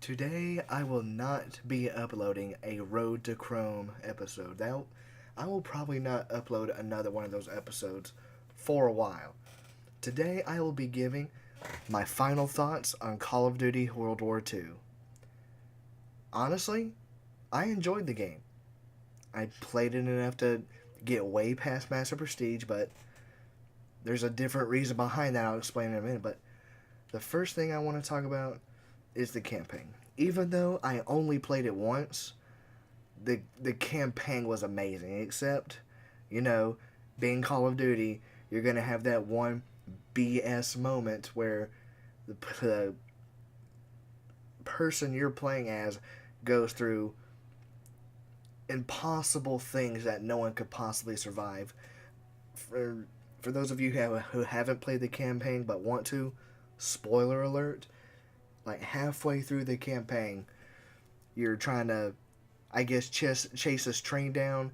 Today I will not be uploading a Road to Chrome episode. I will probably not upload another one of those episodes for a while. Today I will be giving my final thoughts on Call of Duty World War II. Honestly, I enjoyed the game. I played it enough to get way past Master Prestige, but there's a different reason behind that I'll explain in a minute. But the first thing I want to talk about is the campaign. Even though I only played it once, the campaign was amazing. Except, you know, being Call of Duty, you're gonna have that one BS moment where the person you're playing as goes through impossible things that no one could possibly survive. For for those of you who haven't played the campaign but want to, spoiler alert, like halfway through the campaign, you're trying to, I guess, chase this train down.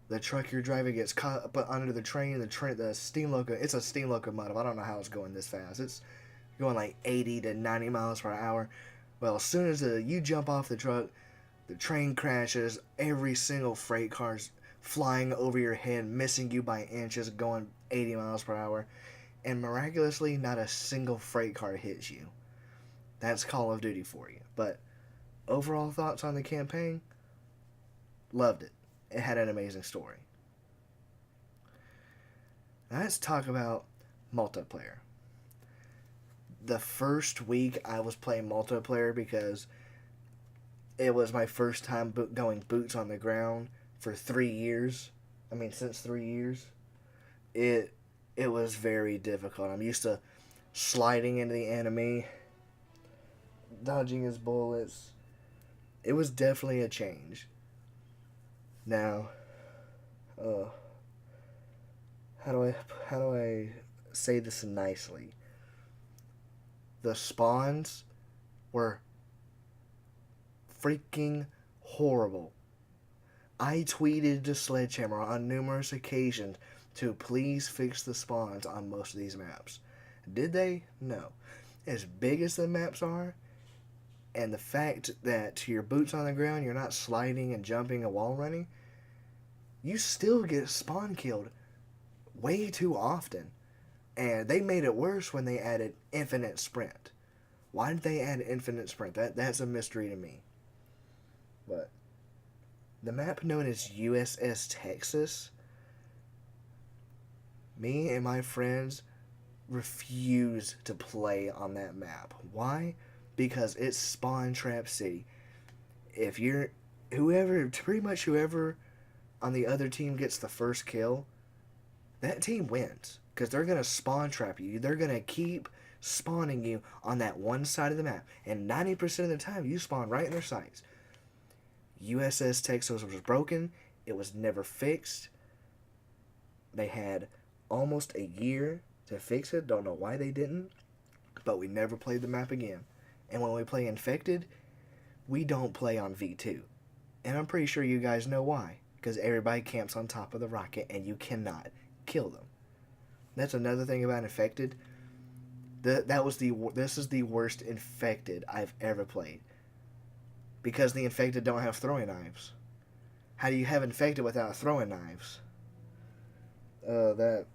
The truck you're driving gets caught up under the train. The steam loco. It's a steam locomotive. I don't know how it's going this fast. It's going like 80 to 90 miles per hour. Well, as soon as you jump off the truck, the train crashes. Every single freight car's flying over your head, missing you by inches, going 80 miles per hour, and miraculously, not a single freight car hits you. That's Call of Duty for you. But overall thoughts on the campaign? Loved it. It had an amazing story. Now let's talk about multiplayer. The first week I was playing multiplayer because it was my first time going boots on the ground for 3 years. I mean, since 3 years. It was very difficult. I'm used to sliding into the enemy, dodging his bullets. It was definitely a change. Now, how do I say this nicely? The spawns were freaking horrible. I tweeted to Sledgehammer on numerous occasions to please fix the spawns on most of these maps. Did they? No. As big as the maps are, and the fact that your boots on the ground, you're not sliding and jumping and wall running, you still get spawn killed way too often. And they made it worse when they added infinite sprint. Why did they add infinite sprint? That's a mystery to me. But the map known as USS Texas, me and my friends refuse to play on that map. Why? Because it's Spawn Trap City. If you're pretty much whoever on the other team gets the first kill, that team wins. Because they're going to spawn trap you. They're going to keep spawning you on that one side of the map. And 90% of the time, you spawn right in their sights. USS Texas was broken. It was never fixed. They had almost a year to fix it. Don't know why they didn't. But we never played the map again. And when we play Infected, we don't play on V2. And I'm pretty sure you guys know why. Because everybody camps on top of the rocket and you cannot kill them. That's another thing about Infected. This is the worst Infected I've ever played. Because the Infected don't have throwing knives. How do you have Infected without throwing knives? The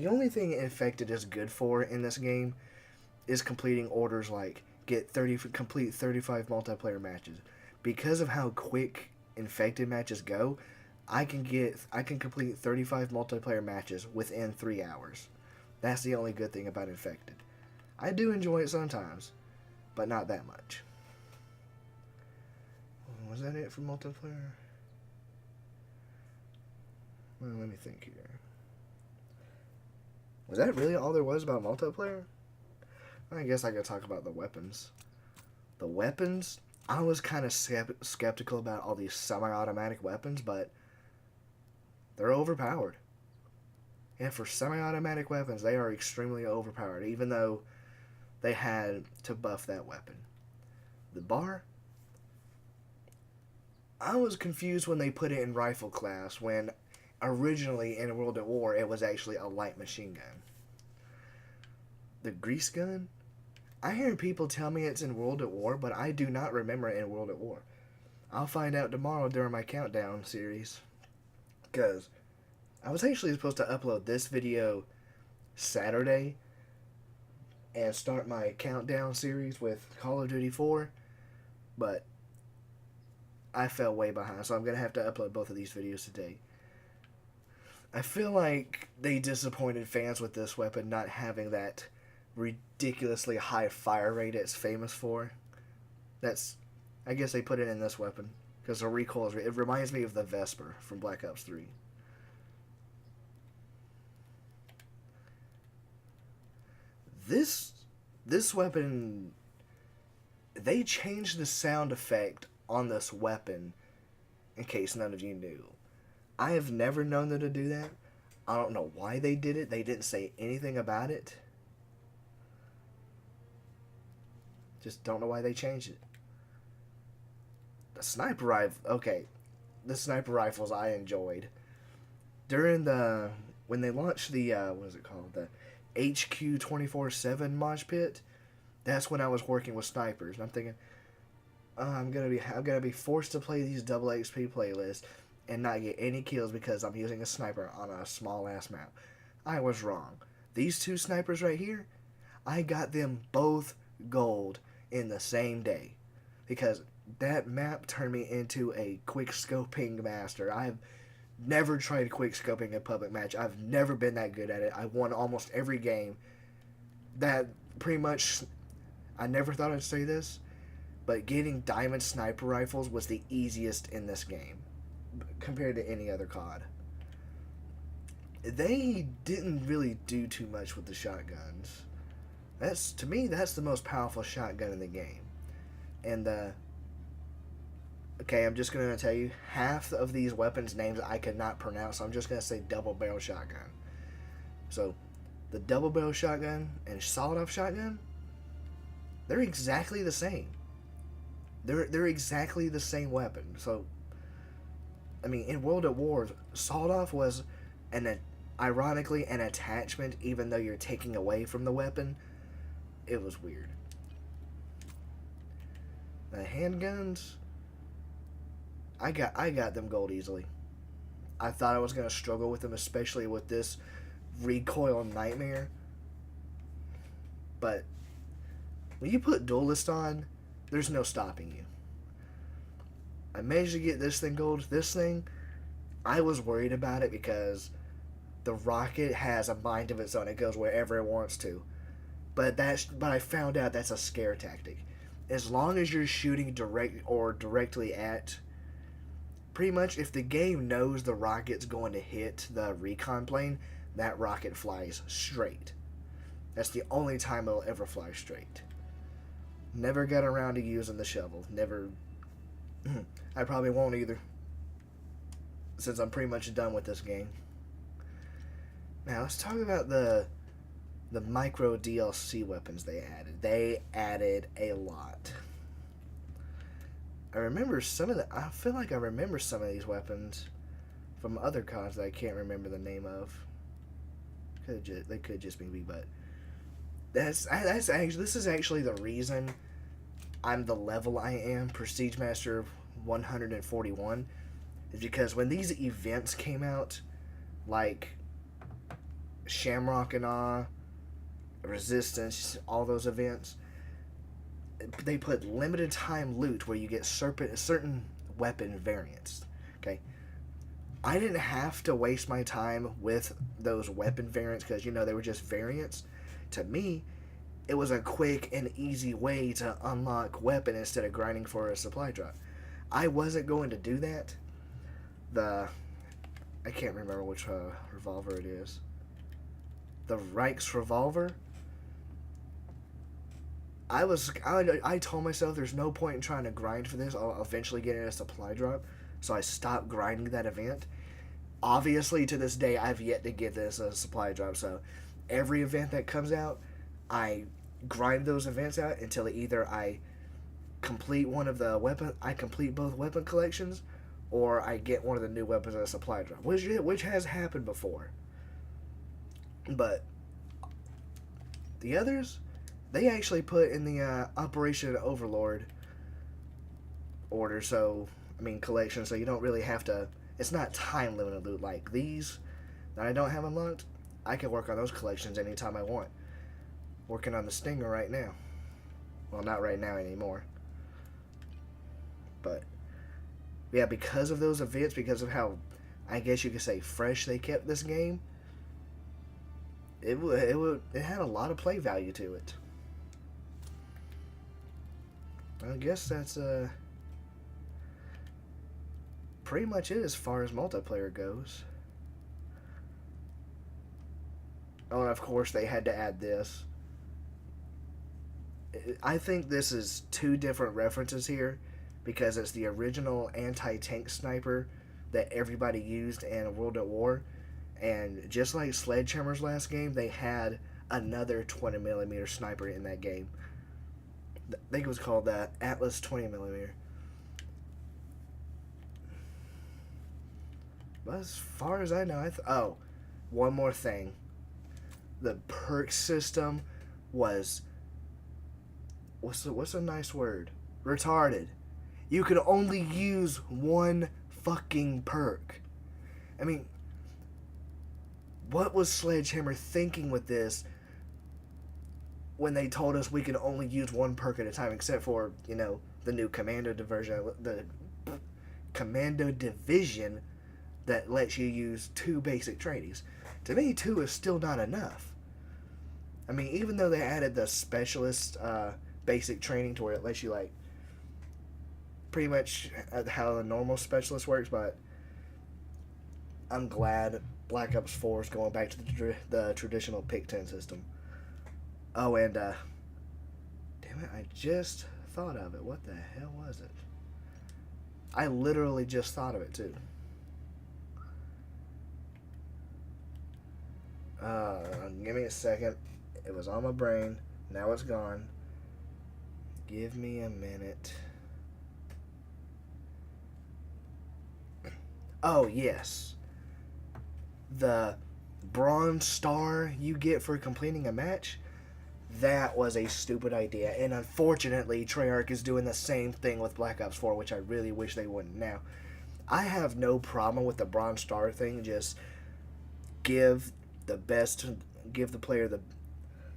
only thing Infected is good for in this game is completing orders like complete 35 multiplayer matches. Because of how quick Infected matches go, I can complete 35 multiplayer matches within 3 hours. That's the only good thing about Infected. I do enjoy it sometimes, but not that much. Was that it for multiplayer? Well, let me think here. Was that really all there was about multiplayer? I guess I could talk about the weapons. The weapons, I was kind of skeptical about all these semi-automatic weapons, but they're overpowered. And for semi-automatic weapons, they are extremely overpowered, even though they had to buff that weapon. The bar, I was confused when they put it in rifle class, when originally in World at War, it was actually a light machine gun. The grease gun, I hear people tell me it's in World at War, but I do not remember it in World at War. I'll find out tomorrow during my countdown series. Because I was actually supposed to upload this video Saturday and start my countdown series with Call of Duty 4, but I fell way behind, so I'm going to have to upload both of these videos today. I feel like they disappointed fans with this weapon not having that ridiculously high fire rate it's famous for. I guess they put it in this weapon because the recoil it reminds me of the Vesper from Black Ops 3. This weapon, they changed the sound effect on this weapon, in case none of you knew. I have never known them to do that. I don't know why they did it. They didn't say anything about it. Just don't know why they changed it. The sniper rifle, okay. The sniper rifles I enjoyed. During when they launched the, what is it called? The HQ 24/7 mosh pit. That's when I was working with snipers. And I'm thinking, I'm gonna be forced to play these double XP playlists and not get any kills because I'm using a sniper on a small ass map. I was wrong. These two snipers right here, I got them both gold in the same day because that map turned me into a quick scoping master. I've never tried quick scoping a public match. I've never been that good at it. I won almost every game. That pretty much, I never thought I'd say this, but getting diamond sniper rifles was the easiest in this game compared to any other COD. They didn't really do too much with the shotguns. To me, that's the most powerful shotgun in the game. And okay, I'm just going to tell you, half of these weapons' names I could not pronounce, so I'm just going to say double barrel shotgun. So, the double barrel shotgun and sawed off shotgun, they're exactly the same. They're exactly the same weapon. So, I mean, in World at War, sawed off was ironically an attachment, even though you're taking away from the weapon. It was weird. The handguns, I got them gold easily. I thought I was gonna struggle with them, especially with this recoil nightmare. But when you put duelist on, there's no stopping you. I managed to get this thing gold. This thing, I was worried about it because the rocket has a mind of its own. It goes wherever it wants to. But I found out that's a scare tactic. As long as you're shooting directly at, pretty much if the game knows the rocket's going to hit the recon plane, that rocket flies straight. That's the only time it'll ever fly straight. Never got around to using the shovel. Never. I probably won't either, since I'm pretty much done with this game. Now let's talk about the micro DLC weapons they added. They added a lot. I feel like I remember some of these weapons from other CODs that I can't remember the name of. They could just be me, but this is actually the reason I'm the level I am, Prestige Master 141, is because when these events came out, like Shamrock and Resistance, all those events, they put limited time loot where you get certain weapon variants. Okay, I didn't have to waste my time with those weapon variants because they were just variants. To me, it was a quick and easy way to unlock weapon instead of grinding for a supply drop. I wasn't going to do that. I can't remember which revolver it is. The Reich's revolver. I told myself there's no point in trying to grind for this. I'll eventually get it as a supply drop. So I stopped grinding that event. Obviously, to this day, I've yet to get this as a supply drop. So every event that comes out, I grind those events out until either I complete complete both weapon collections, or I get one of the new weapons as a supply drop, which has happened before. But the others, They actually put in the Operation Overlord order, so I mean collection, so you don't really have to. It's not time limited loot like these that I don't have unlocked. I can work on those collections anytime I want. Working on the Stinger right now. Well, not right now anymore. But yeah, because of those events, because of how I guess you could say fresh they kept this game, it had a lot of play value to it. I guess that's pretty much it as far as multiplayer goes. Oh, and of course they had to add this. I think this is two different references here because it's the original anti-tank sniper that everybody used in World at War, and just like Sledgehammer's last game, they had another 20mm sniper in that game. I think it was called the Atlas 20mm. But as far as I know, oh, one more thing. The perk system was what's a nice word? Retarded. You could only use one fucking perk. I mean, what was Sledgehammer thinking with this when they told us we could only use one perk at a time, except for, you know, the new Commando Division that lets you use 2 basic trainees. To me, 2 is still not enough. I mean, even though they added the specialist basic training to where it lets you, like, pretty much how the normal specialist works, but I'm glad Black Ops 4 is going back to the traditional pick 10 system. Oh, and, damn it, I just thought of it. What the hell was it? I literally just thought of it, too. Give me a second. It was on my brain. Now it's gone. Give me a minute. Oh, yes. The bronze star you get for completing a match, that was a stupid idea. And unfortunately, Treyarch is doing the same thing with Black Ops 4, which I really wish they wouldn't. Now, I have no problem with the bronze star thing. Just give the player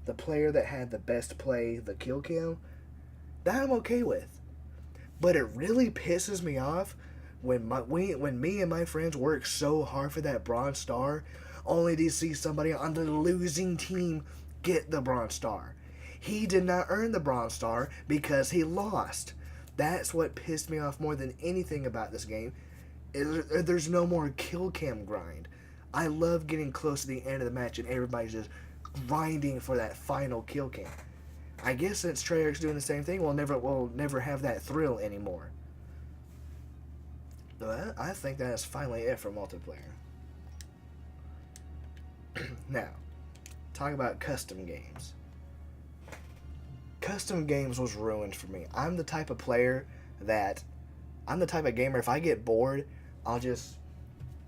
the player that had the best play the kill cam. That I'm okay with. But it really pisses me off when me and my friends work so hard for that bronze star, only to see somebody on the losing team get the bronze star. He did not earn the bronze star because he lost. That's what pissed me off more than anything about this game. There's no more kill cam grind. I love getting close to the end of the match and everybody's just grinding for that final kill cam. I guess since Treyarch's doing the same thing, we'll never have that thrill anymore. But I think that is finally it for multiplayer. Now, talk about custom games. Custom games was ruined for me. I'm the type of gamer, if I get bored, I'll just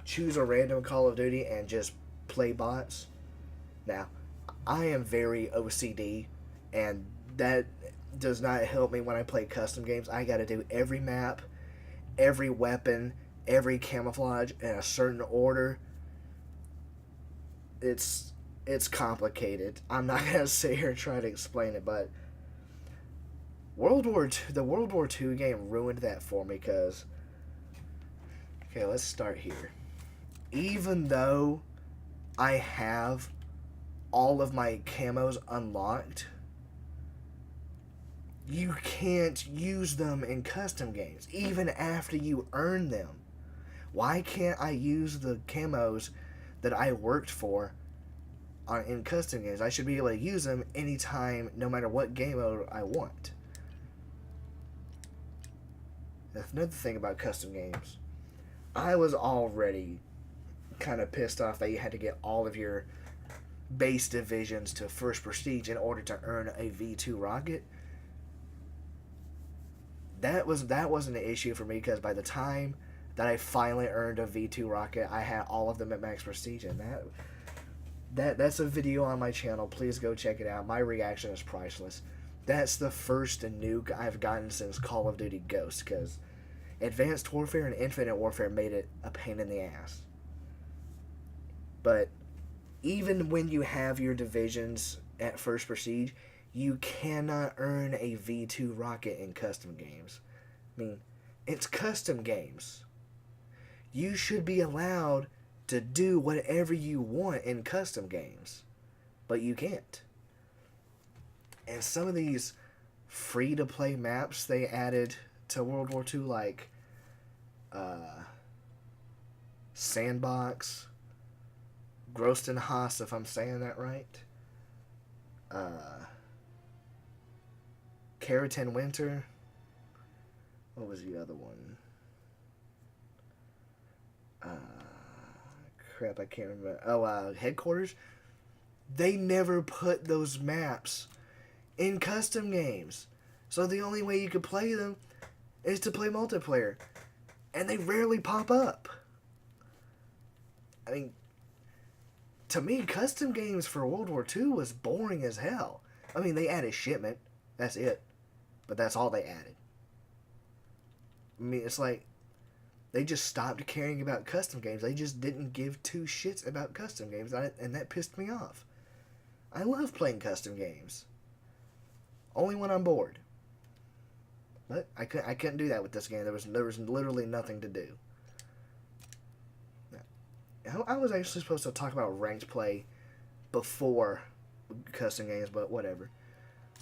choose a random Call of Duty and just play bots. Now, I am very OCD, and that does not help me when I play custom games. I gotta do every map, every weapon, every camouflage in a certain order. It's complicated. I'm not gonna sit here and try to explain it, but the World War II game ruined that for me because, okay, let's start here. Even though I have all of my camos unlocked, you can't use them in custom games, even after you earn them. Why can't I use the camos that I worked for in custom games? I should be able to use them anytime, no matter what game mode I want. That's another thing about custom games. I was already kind of pissed off that you had to get all of your base divisions to first prestige in order to earn a V2 rocket. That wasn't an issue for me because by the time that I finally earned a V2 rocket, I had all of them at max prestige, and That's a video on my channel. Please go check it out. My reaction is priceless. That's the first nuke I've gotten since Call of Duty Ghosts, because Advanced Warfare and Infinite Warfare made it a pain in the ass. But even when you have your divisions at first prestige, you cannot earn a V2 rocket in custom games. I mean, it's custom games. You should be allowed to do whatever you want in custom games, but you can't. And some of these free-to-play maps they added to World War II, like Sandbox, Grostenhaus, if I'm saying that right, Keratin Winter, what was the other one? Crap, I can't remember. Oh, Headquarters. They never put those maps in custom games. So the only way you could play them is to play multiplayer. And they rarely pop up. I mean, to me, custom games for World War II was boring as hell. I mean, they added shipment. That's it. But that's all they added. I mean, it's like they just stopped caring about custom games. They just didn't give two shits about custom games, and that pissed me off. I love playing custom games. Only when I'm bored. But I couldn't do that with this game. There was literally nothing to do. I was actually supposed to talk about ranked play before custom games, but whatever.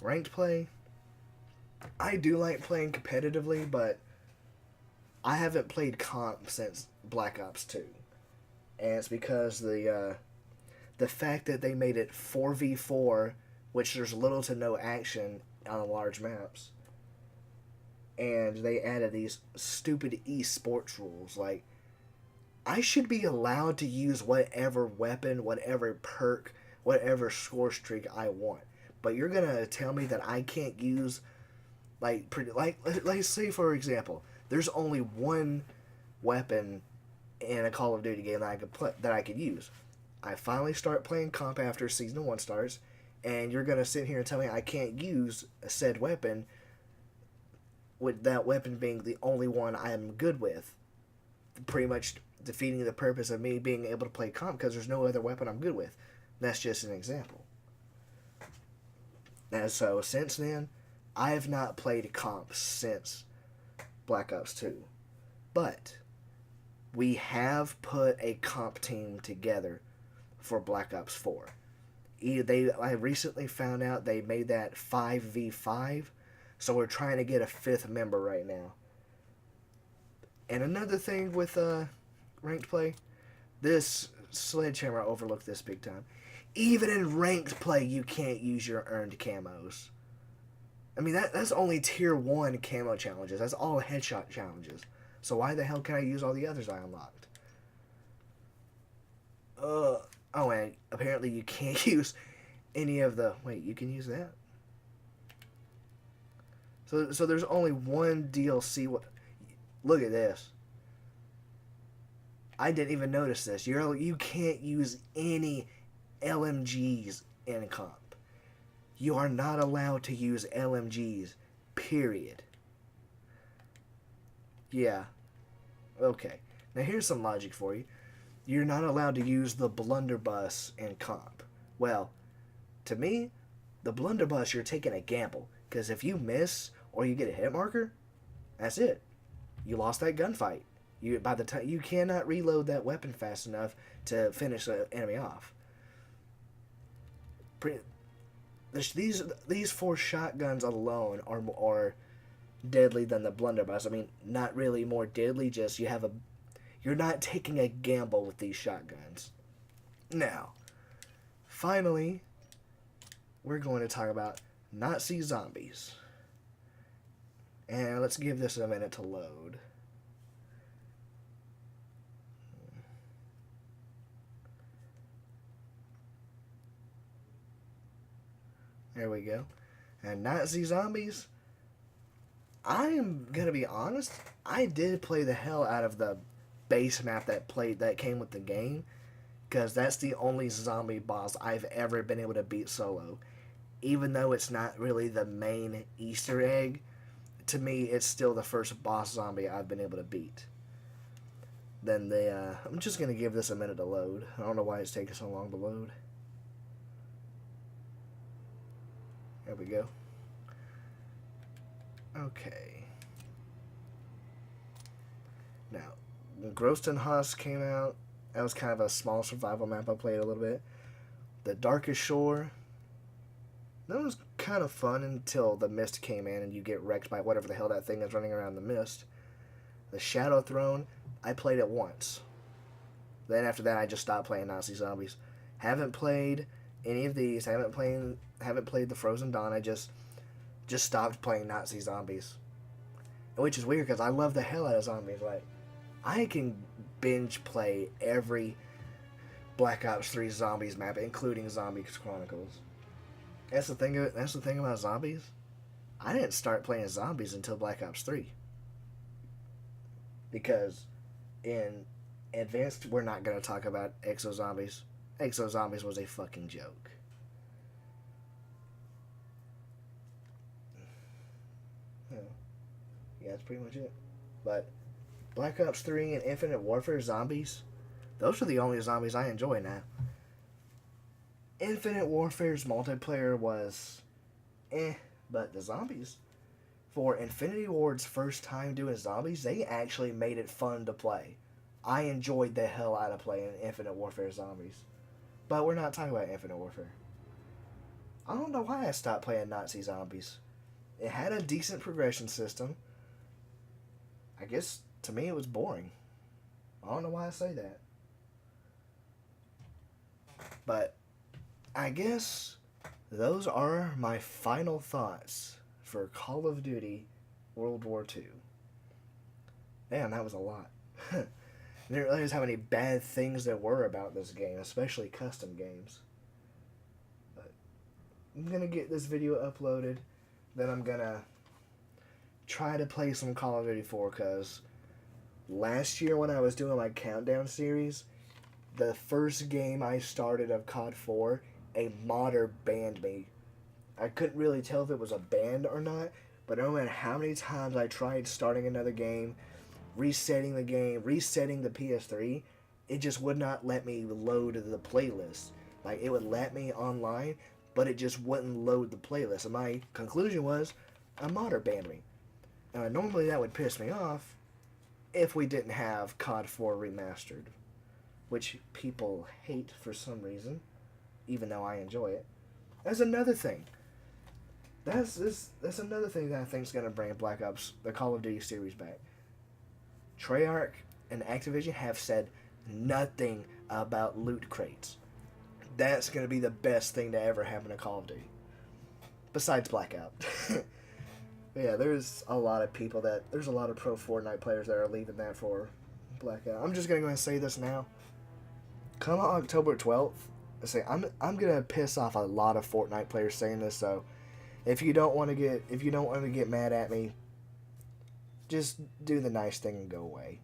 Ranked play, I do like playing competitively, but I haven't played comp since Black Ops 2. And it's because the fact that they made it 4v4, which there's little to no action on large maps, and they added these stupid esports rules. Like, I should be allowed to use whatever weapon, whatever perk, whatever score streak I want. But you're gonna tell me that I can't use, like let's say for example, there's only one weapon in a Call of Duty game that I could use. I finally start playing comp after Season 1 starts, and you're going to sit here and tell me I can't use a said weapon, with that weapon being the only one I am good with. Pretty much defeating the purpose of me being able to play comp, because there's no other weapon I'm good with. That's just an example. And so, since then, I have not played comp since Black Ops 2. But we have put a comp team together for Black Ops 4. I recently found out they made that 5v5, so we're trying to get a fifth member right now. And another thing with ranked play, this Sledgehammer overlooked this big time. Even in ranked play, you can't use your earned camos. I mean, that's only tier 1 camo challenges. That's all headshot challenges. So why the hell can I use all the others I unlocked? Oh, and apparently you can't use any of the... Wait, you can use that? So there's only one DLC... Look at this. I didn't even notice this. You can't use any LMGs in comp. You are not allowed to use LMGs, period. Yeah. Okay. Now here's some logic for you. You're not allowed to use the blunderbuss in comp. Well, to me, the blunderbuss, you're taking a gamble. Because if you miss or you get a hit marker, that's it. You lost that gunfight. By the time you cannot reload that weapon fast enough to finish the enemy off. These 4 shotguns alone are more deadly than the blunderbuss. I mean, not really more deadly, just you're not taking a gamble with these shotguns. Now, finally, we're going to talk about Nazi zombies. And let's give this a minute to load. There we go. And Nazi zombies, I'm gonna be honest, I did play the hell out of the base map that came with the game, because that's the only zombie boss I've ever been able to beat solo. Even though it's not really the main Easter egg, to me, it's still the first boss zombie I've been able to beat. Then I'm just going to give this a minute to load. I don't know why it's taking so long to load. There we go. Okay. Now, when Groston Husk came out, that was kind of a small survival map I played a little bit. The Darkest Shore, that was kind of fun until the mist came in and you get wrecked by whatever the hell that thing is running around the mist. The Shadow Throne, I played it once. Then after that, I just stopped playing Nazi Zombies. Haven't played any of these. Haven't played the Frozen Dawn. I just stopped playing Nazi Zombies. Which is weird because I love the hell out of zombies. Like, I can binge play every Black Ops 3 Zombies map, including Zombie Chronicles. That's the thing about zombies. I didn't start playing zombies until Black Ops 3. Because in Advanced, we're not going to talk about Exo Zombies. Exo Zombies was a fucking joke. Yeah, that's pretty much it. But Black Ops 3 and Infinite Warfare zombies, those are the only zombies I enjoy now. Infinite Warfare's multiplayer was but the zombies, for Infinity Ward's first time doing zombies, they actually made it fun to play. I enjoyed the hell out of playing Infinite Warfare zombies. But we're not talking about Infinite Warfare. I don't know why I stopped playing Nazi Zombies. It had a decent progression system. I guess, to me, it was boring. I don't know why I say that. But I guess those are my final thoughts for Call of Duty World War II. Man, that was a lot. I didn't realize how many bad things there were about this game, especially custom games. But I'm going to get this video uploaded. Then I'm going to try to play some Call of Duty 4, because last year when I was doing my countdown series, the first game I started of COD 4, a modder banned me. I couldn't really tell if it was a ban or not, but no matter how many times I tried starting another game, resetting the game, resetting the PS3, it just would not let me load the playlist. Like, it would let me online, but it just wouldn't load the playlist. And my conclusion was, a modder banned me. Now, normally that would piss me off if we didn't have COD 4 remastered, which people hate for some reason, even though I enjoy it. That's another thing. That's another thing that I think is going to bring Black Ops, the Call of Duty series, back. Treyarch and Activision have said nothing about loot crates. That's going to be the best thing to ever happen to Call of Duty. Besides Blackout. Yeah, there's a lot of pro Fortnite players that are leaving that for Blackout. I'm just going to go ahead and say this now. Come October 12th, I'm going to piss off a lot of Fortnite players saying this, so if you don't want to get mad at me, just do the nice thing and go away.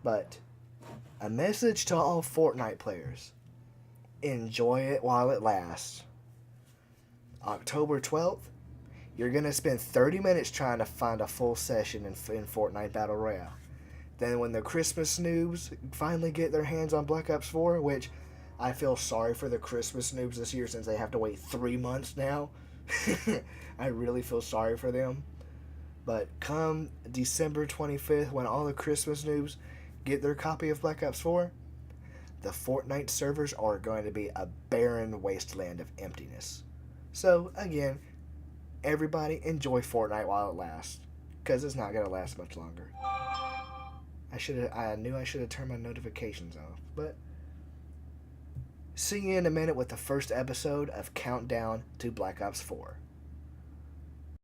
But a message to all Fortnite players: enjoy it while it lasts. October 12th, you're going to spend 30 minutes trying to find a full session in Fortnite Battle Royale. Then when the Christmas noobs finally get their hands on Black Ops 4, which I feel sorry for the Christmas noobs this year since they have to wait 3 months now. I really feel sorry for them. But come December 25th, when all the Christmas noobs get their copy of Black Ops 4, the Fortnite servers are going to be a barren wasteland of emptiness. So, again, everybody enjoy Fortnite while it lasts, because it's not going to last much longer. I knew I should have turned my notifications off, but see you in a minute with the first episode of Countdown to Black Ops 4.